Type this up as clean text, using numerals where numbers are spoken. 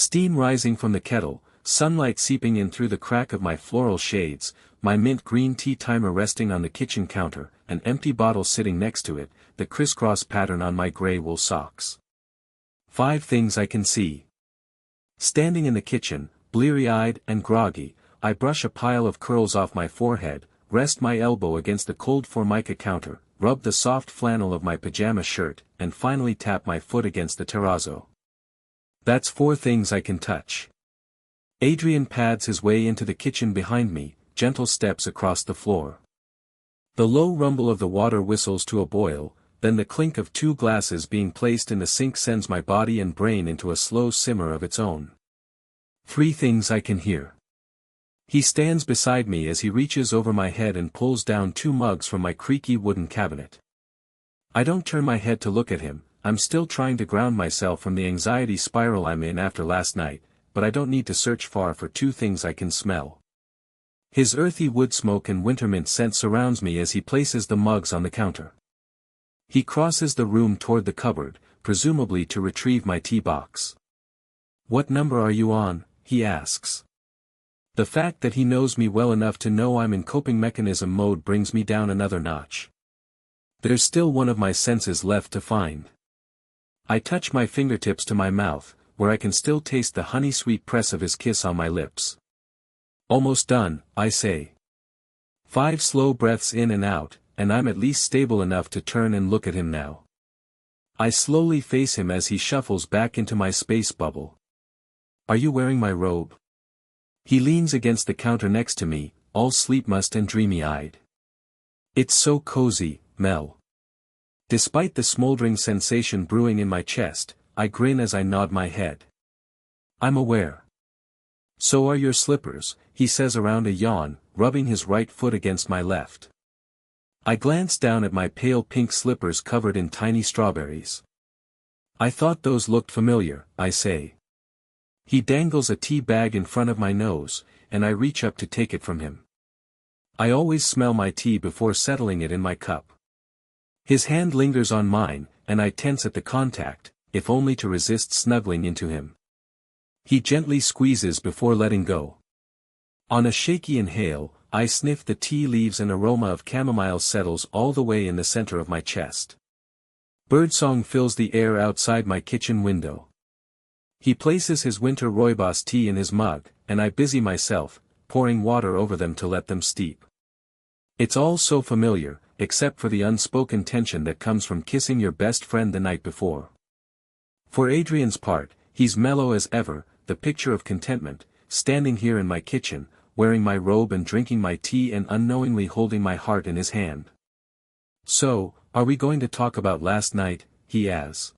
Steam rising from the kettle, sunlight seeping in through the crack of my floral shades, my mint green tea timer resting on the kitchen counter, an empty bottle sitting next to it, the crisscross pattern on my gray wool socks. 5 things I can see. Standing in the kitchen, bleary-eyed and groggy, I brush a pile of curls off my forehead, rest my elbow against the cold Formica counter, rub the soft flannel of my pajama shirt, and finally tap my foot against the terrazzo. That's 4 things I can touch. Adrian pads his way into the kitchen behind me, gentle steps across the floor. The low rumble of the water whistles to a boil, then the clink of 2 glasses being placed in the sink sends my body and brain into a slow simmer of its own. 3 things I can hear. He stands beside me as he reaches over my head and pulls down 2 mugs from my creaky wooden cabinet. I don't turn my head to look at him, I'm still trying to ground myself from the anxiety spiral I'm in after last night, but I don't need to search far for 2 things I can smell. His earthy wood smoke and wintermint scent surrounds me as he places the mugs on the counter. He crosses the room toward the cupboard, presumably to retrieve my tea box. "What number are you on?" he asks. The fact that he knows me well enough to know I'm in coping mechanism mode brings me down another notch. There's still one of my senses left to find. I touch my fingertips to my mouth, where I can still taste the honey-sweet press of his kiss on my lips. "Almost done," I say. 5 slow breaths in and out, and I'm at least stable enough to turn and look at him now. I slowly face him as he shuffles back into my space bubble. "Are you wearing my robe?" He leans against the counter next to me, all sleep-mussed and dreamy-eyed. "It's so cozy, Mel." Despite the smoldering sensation brewing in my chest, I grin as I nod my head. "I'm aware." "So are your slippers," he says around a yawn, rubbing his right foot against my left. I glance down at my pale pink slippers covered in tiny strawberries. "I thought those looked familiar," I say. He dangles a tea bag in front of my nose, and I reach up to take it from him. I always smell my tea before settling it in my cup. His hand lingers on mine, and I tense at the contact, if only to resist snuggling into him. He gently squeezes before letting go. On a shaky inhale, I sniff the tea leaves and aroma of chamomile settles all the way in the center of my chest. Birdsong fills the air outside my kitchen window. He places his winter rooibos tea in his mug, and I busy myself, pouring water over them to let them steep. It's all so familiar, except for the unspoken tension that comes from kissing your best friend the night before. For Adrian's part, he's mellow as ever, the picture of contentment, standing here in my kitchen, wearing my robe and drinking my tea and unknowingly holding my heart in his hand. "So, are we going to talk about last night?" he asks.